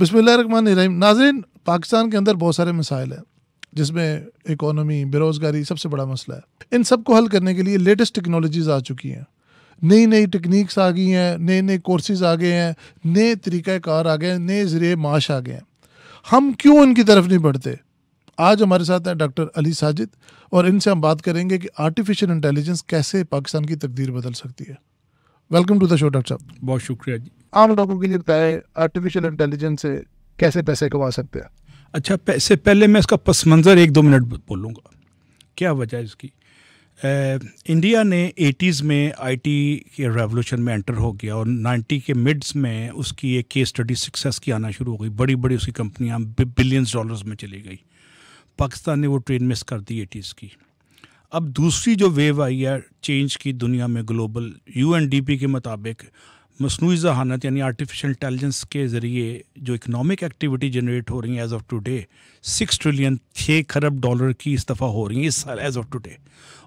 बिस्मिल्लाहिर्रहमानिर्रहीम। नाज़रीन, पाकिस्तान के अंदर बहुत सारे मसाइल हैं जिसमें इकोनॉमी, बेरोज़गारी सबसे बड़ा मसला है। इन सब को हल करने के लिए लेटेस्ट टेक्नोलॉजीज़ आ चुकी हैं, नई नई टेक्निक्स आ गई हैं, नए नए कोर्सेज आ गए हैं, नए तरीक़ाकार आ गए हैं, नए ज़रिए माश आ गए हैं। हम क्यों इनकी तरफ नहीं बढ़ते? आज हमारे साथ हैं डॉक्टर अली साजिद और इनसे हम बात करेंगे कि आर्टिफिशियल इंटेलिजेंस कैसे पाकिस्तान की तकदीर बदल सकती है। Welcome to the show doctor साहब। बहुत शुक्रिया जी। आम लोगों के लिए बताएं, आर्टिफिशियल इंटेलिजेंस से कैसे पैसे कमा सकते हैं? अच्छा, पैसे पहले मैं इसका पस मंज़र 1-2 मिनट बोलूँगा। क्या वजह है इसकी? इंडिया ने 80s में आईटी के रेवोल्यूशन में एंटर हो गया और 90 के मिड्स में उसकी एक केस स्टडी सक्सेस की आना शुरू हो गई। बड़ी बड़ी उसकी कंपनियां बिलियंस डॉलर्स में चली गई। पाकिस्तान ने वो ट्रेन मिस कर दी 80s की। अब दूसरी जो वेव आई है चेंज की दुनिया में, ग्लोबल UNDP के मुताबिक मसनूई ज़हानत यानी आर्टिफिशियल इंटेलिजेंस के ज़रिए जो इकनॉमिक एक्टिविटी जनरेट हो रही है एज़ ऑफ टुडे 6 ट्रिलियन 6 खरब डॉलर की इस दफ़ा हो रही है इस साल एज़ ऑफ टुडे,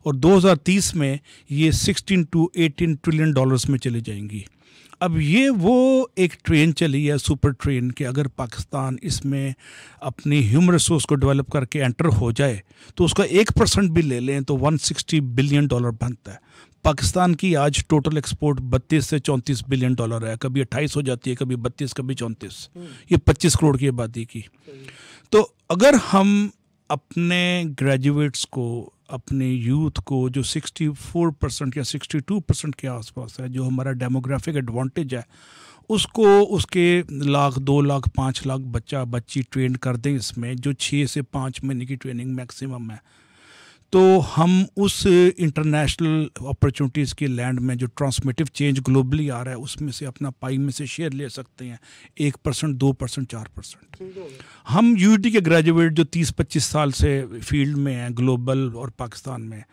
और 2030 में ये 16 to 18 ट्रिलियन डॉलर्स में चली जाएंगी। अब ये वो एक ट्रेन चली है, सुपर ट्रेन, कि अगर पाकिस्तान इसमें अपनी ह्यूमन रिसोर्स को डेवलप करके एंटर हो जाए तो उसका 1% भी ले लें तो 160 बिलियन डॉलर बनता है। पाकिस्तान की आज टोटल एक्सपोर्ट 32 से 34 बिलियन डॉलर है, कभी 28 हो जाती है, कभी 32, कभी 34, ये 25 करोड़ की आबादी की। तो अगर हम अपने ग्रेजुएट्स को, अपने यूथ को जो 64% या 62% के आसपास है, जो हमारा डेमोग्राफिक एडवांटेज है, उसको उसके 1 लाख 2 लाख 5 लाख बच्चा बच्ची ट्रेन कर दें इसमें, जो 6 से 5 महीने की ट्रेनिंग मैक्सिमम है, तो हम उस इंटरनेशनल अपॉर्चुनिटीज़ की लैंड में जो ट्रांसमिटिव चेंज ग्लोबली आ रहा है उसमें से अपना पाई में से शेयर ले सकते हैं। 1%, 2%, 4%। हम UT के ग्रेजुएट जो 30-25 साल से फील्ड में हैं, ग्लोबल और पाकिस्तान में,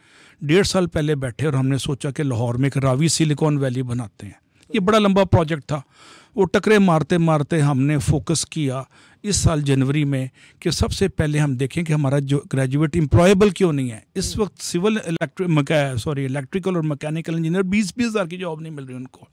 1.5 साल पहले बैठे और हमने सोचा कि लाहौर में एक रावी सिलिकॉन वैली बनाते हैं। ये बड़ा लंबा प्रोजेक्ट था। वो टकरे मारते मारते हमने फोकस किया इस साल जनवरी में कि सबसे पहले हम देखें कि हमारा जो ग्रेजुएट एम्प्लॉयबल क्यों नहीं है। इस वक्त सिविल इलेक्ट्रिकल और मैकेनिकल इंजीनियर 20-20 हज़ार की जॉब नहीं मिल रही उनको,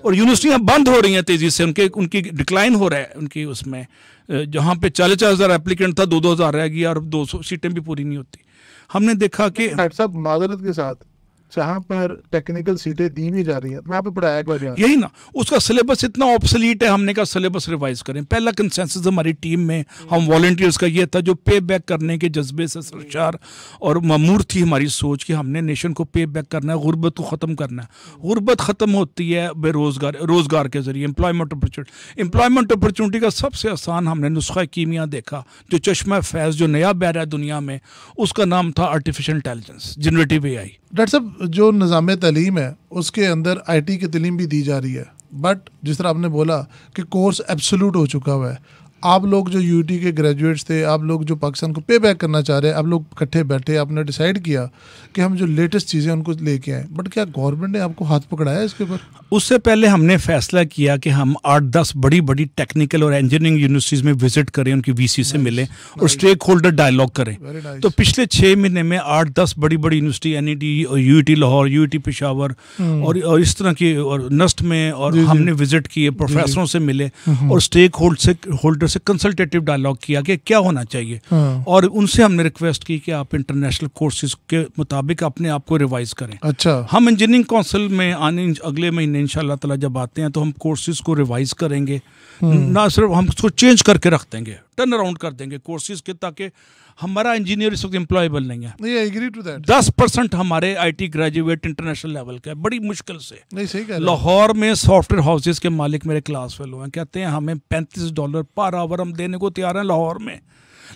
और यूनिवर्सिटियाँ बंद हो रही हैं तेज़ी से, उनकी डिक्लाइन हो रहा है उनकी उसमें। जहाँ पे 40-40 हज़ार एप्लीकेंट था, 2-2 हज़ार रह गया और 200 सीटें भी पूरी नहीं होती। हमने देखा कि सब माजरत के साथ जहाँ पर टेक्निकल सीटें दी भी जा रही है, मैं पे पढ़ाया कर रहा यही ना, उसका सिलेबस इतना ऑब्सोलीट है। हमने कहा सिलेबस रिवाइज करें। पहला कंसेंसस हमारी टीम में हम वॉलंटियर्स का ये था, जो पे बैक करने के जज्बे से सरशार और ममूर थी हमारी सोच कि हमने नेशन को पे बैक करना है, गुर्बत को ख़त्म करना है। गुर्बत ख़त्म होती है रोज़गार के ज़रिए, एम्प्लॉयमेंट अपॉर्चुनिटी का सबसे आसान हमने नुस्खा कीमिया देखा, जो चश्मा फैज़ जो नया बैर है दुनिया में, उसका नाम था artificial intelligence, generative AI। Doctor साहब, जो निज़ाम तालीम है उसके अंदर IT की तालीम भी दी जा रही है, बट जिस तरह आपने बोला कि कोर्स एब्सोल्यूट हो चुका हुआ है। आप लोग जो UT के ग्रेजुएट्स थे, आप लोग जो पाकिस्तान को पे बैक करना चाह रहे हैं, आप लोग इकट्ठे बैठे, आपने डिसाइड किया कि हम जो लेटेस्ट चीज़ें उनको लेके आएँ, बट क्या गवर्नमेंट ने आपको हाथ पकड़ाया इसके ऊपर? उससे पहले हमने फैसला किया कि हम 8-10 बड़ी बड़ी टेक्निकल और इंजीनियरिंग यूनिवर्सिटीज़ में विजिट करें, उनकी VC से मिलें और स्टेक होल्डर डायलॉग करें। तो पिछले 6 महीने में 8-10 बड़ी बड़ी यूनिवर्सिटी, NED और UT लाहौर, UT पेशावर और इस तरह की, और नस्ट में, और हमने विजिट किए, प्रोफेसरों से मिले और स्टेक होल्डर से कंसल्टेटिव डायलॉग किया कि क्या होना चाहिए, और उनसे हमने रिक्वेस्ट की कि आप इंटरनेशनल कोर्सेज के मुताबिक अपने आप को रिवाइज करें। अच्छा, हम इंजीनियरिंग काउंसिल में अगले महीने इंशाल्लाह ताला जब आते हैं तो हम कोर्सेज को रिवाइज करेंगे, ना सिर्फ हम उसको चेंज करके रख देंगे, टर्न अराउंड कर देंगे कोर्सेज के, ताकि हमारा इंजीनियर इस वक्त एम्प्लॉयबल नहीं है। नहीं, I agree to that। 10% हमारे IT ग्रेजुएट इंटरनेशनल लेवल का है, बड़ी मुश्किल से। नहीं, सही कह रहे हैं। लाहौर में सॉफ्टवेयर हाउसेज के मालिक मेरे क्लास फेलो हैं, कहते हैं हमें $35 पर आवर हम देने को तैयार हैं लाहौर में,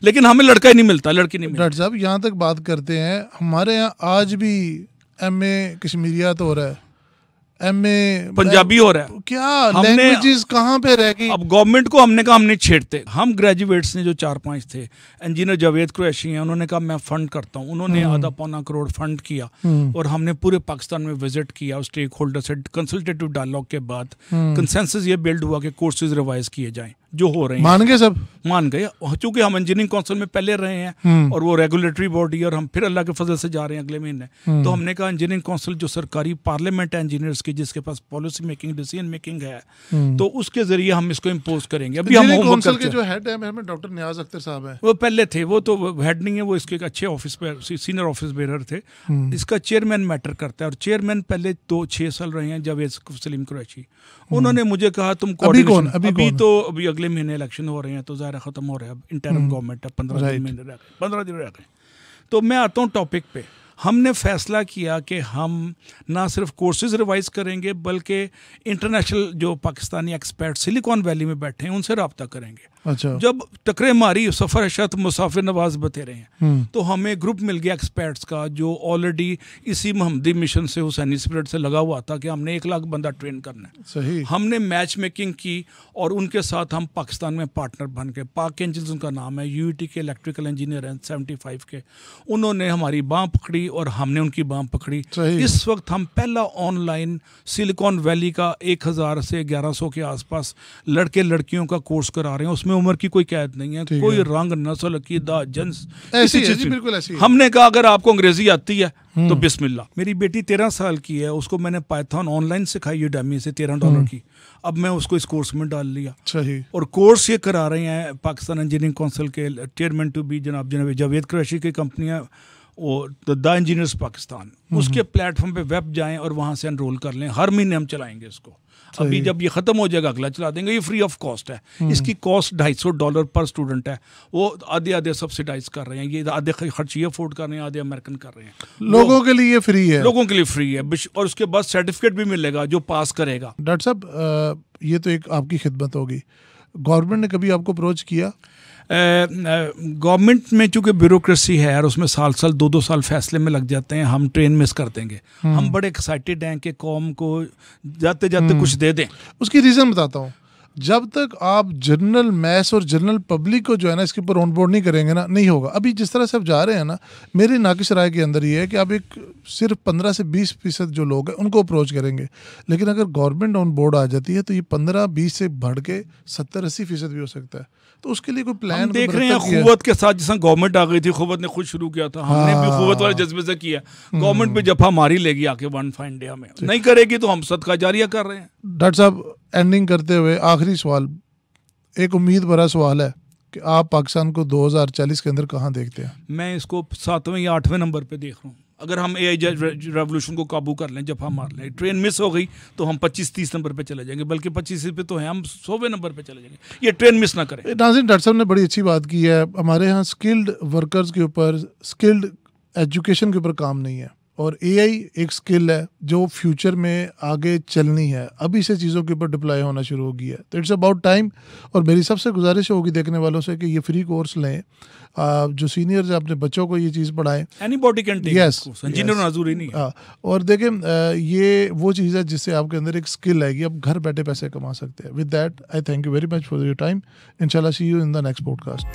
लेकिन हमें लड़का ही नहीं मिलता, लड़की नहीं मिलती। डॉक्टर साहब, यहाँ तक बात करते हैं, हमारे यहाँ आज भी MA कश्मीरियात हो रहा है, MA पंजाबी हो रहा है। क्या लैंग्वेजेस कहाँ पे रह गई? अब गवर्नमेंट को हमने कहा हम नहीं छेड़ते। हम ग्रेजुएट्स ने जो 4-5 थे, इंजीनियर जावेद कुरैशी हैं, उन्होंने कहा मैं फंड करता हूँ। उन्होंने आधा पौना करोड़ फंड किया और हमने पूरे पाकिस्तान में विजिट किया। स्टेक होल्डर से कंसल्टेटिव डायलॉग के बाद कंसेंसस ये बिल्ड हुआ कि कोर्सेज रिवाइज किए जाएं। जो हो रहे हैं। मान गए सब, मान गए, चूंकि हम इंजीनियरिंग काउंसिल में पहले रहे हैं और वो रेगुलेटरी बॉडी, और हम फिर अल्लाह के फजल से जा रहे हैं अगले महीने, तो हमने कहा इंजीनियरिंग काउंसिल जो सरकारी पार्लियामेंट है इंजीनियर्स की, जिसके पास पॉलिसी मेकिंग डिसीजन मेकिंग है, तो उसके जरिए हम इसको इम्पोज करेंगे। अभी हम काउंसिल के जो हेड है हमें डॉक्टर नियाज अख्तर साहब है, वो पहले थे, वो तो हेड नहीं है, वो इसके एक अच्छे ऑफिस पे सीनियर ऑफिस बेरर थे। इसका चेयरमैन मैटर करता है, और चेयरमैन पहले 6 साल रहे हैं जावेद सलीम कुरैशी। उन्होंने मुझे कहा तुम कोऑर्डिनेशन, अभी अगले महीने इलेक्शन हो रहे हैं तो ज़ाहिर खत्म हो रहे हैं, अब इंटरिम गवर्नमेंट है, 15 दिन रह गए, 15 दिन रह गए। तो मैं आता हूँ टॉपिक पे। हमने फैसला किया कि हम ना सिर्फ कोर्सेज रिवाइज करेंगे, बल्कि इंटरनेशनल जो पाकिस्तानी एक्सपर्ट सिलिकॉन वैली में बैठे हैं उनसे रब्ता करेंगे। अच्छा। जब टकरे मारी, सफ़र शत मुसाफिर नवाज बतेरे हैं, तो हमें ग्रुप मिल गया एक्सपर्ट्स का जो ऑलरेडी इसी महमदी मिशन से, हुसैनी स्पिरिट से लगा हुआ था कि हमने 1 लाख बंदा ट्रेन करना है। सही। हमने मैच मेकिंग की और उनके साथ हम पाकिस्तान में पार्टनर बन गए। पाक एंजल्स उनका नाम है, यूईटी के इलेक्ट्रिकल इंजीनियर हैं 75 के। उन्होंने हमारी बाँह पकड़ी और हमने उनकी बाँह पकड़ी। इस वक्त हम पहला ऑनलाइन सिलिकॉन वैली का 1000 से 1100 के आसपास लड़के लड़कियों का कोर्स करा रहे हैं। उसमें उम्र की कोई कैद नहीं है, कोई रंग, नस्ल, अकीदा, जिन्स, ऐसी चीज बिल्कुल ऐसी। हमने कहा अगर आपको अंग्रेजी आती है तो बिस्मिल्लाह। मेरी बेटी 13 साल की है, उसको मैंने पाइथन ऑनलाइन सिखाई यूडेमी से $13 की। अब मैं उसको इस कोर्स में डाल लिया। सही। और कोर्स ये करा रहे हैं पाकिस्तान इंजीनियरिंग काउंसिल के चेयरमैन टू बी जनाब जावेद कुरैशी की कंपनी है, वो द इंजीनियर्स पाकिस्तान। उसके प्लेटफॉर्म पे वेब जाएं और वहाँ से एनरोल कर लें। हर महीने हम चलाएंगे इसको। अभी जब ये ख़त्म हो जाएगा अगला चला देंगे। ये फ्री ऑफ कॉस्ट है। इसकी कॉस्ट $250 पर स्टूडेंट है। वो आधे सब्सिडाइज कर रहे हैं, ये आधे खर्च ये अफोर्ड कर रहे हैं, आधे अमेरिकन कर रहे हैं। लोगों के लिए फ्री है, लोगों के लिए फ्री है, और उसके बाद सर्टिफिकेट भी मिलेगा जो पास करेगा। डॉक्टर साहब, ये तो एक आपकी खिदमत होगी। गवर्नमेंट ने कभी आपको अप्रोच किया? गवर्नमेंट में चूँकि ब्यूरोक्रेसी है और उसमें साल 2-2 साल फैसले में लग जाते हैं, हम ट्रेन मिस कर देंगे। हम बड़े एक्साइटेड हैं कि कौम को जाते जाते कुछ दे दें। उसकी रीज़न बताता हूँ। जब तक आप जनरल मैस और जनरल पब्लिक को जो है ना इसके ऊपर ऑन बोर्ड नहीं करेंगे ना, नहीं होगा। अभी जिस तरह से आप जा रहे हैं ना, मेरी नाकिश राय के अंदर ये है कि आप एक सिर्फ 15 से 20% जो लोग हैं उनको अप्रोच करेंगे, लेकिन अगर गवर्नमेंट ऑन बोर्ड आ जाती है तो ये 15-20 से बढ़ के 70-80% भी हो सकता है। तो उसके लिए कोई प्लान देख रहे हैं खुवत के साथ। जैसा गवर्नमेंट आ गई थी, खुवत ने खुद शुरू किया था, हमने भी खुवत वाले जज्बे से किया। गवर्नमेंट भी जफा मारी लेगी आके वन फाइन डे में, नहीं करेगी तो हम सदका जारिया कर रहे हैं। डॉक्टर साहब, एंडिंग करते हुए आखिरी सवाल, एक उम्मीद भरा सवाल है कि आप पाकिस्तान को 2040 के अंदर कहाँ देखते हैं? मैं इसको 7वें या 8वें नंबर पे देख रहा हूँ। अगर हम AI रेवोल्यूशन को काबू कर लें, जब हम मार लें, ट्रेन मिस हो गई तो हम 25-30 नंबर पे चले जाएंगे, बल्कि 25 पे तो हैं, हम 100वें नंबर पे चले जाएंगे। ये ट्रेन मिस ना करें। नाज़रीन, डॉक्टर साहब ने बड़ी अच्छी बात की है। हमारे यहाँ स्किल्ड वर्कर्स के ऊपर, स्किल्ड एजुकेशन के ऊपर काम नहीं है, और AI एक स्किल है जो फ्यूचर में आगे चलनी है। अभी से चीज़ों के ऊपर डिप्लॉय होना शुरू हो गई है, तो इट्स अबाउट टाइम। और मेरी सबसे गुजारिश होगी देखने वालों से कि ये फ्री कोर्स लें। जो सीनियर्स अपने बच्चों को ये चीज़ पढ़ाएं। Anybody can take yes, engineer नाज़ूरी नहीं है। और देखें, ये वो चीज़ है जिससे आपके अंदर एक स्किल आएगी, आप घर बैठे पैसे कमा सकते हैं। With that I thank you very much for your time. इंशाल्लाह see you in the next podcast.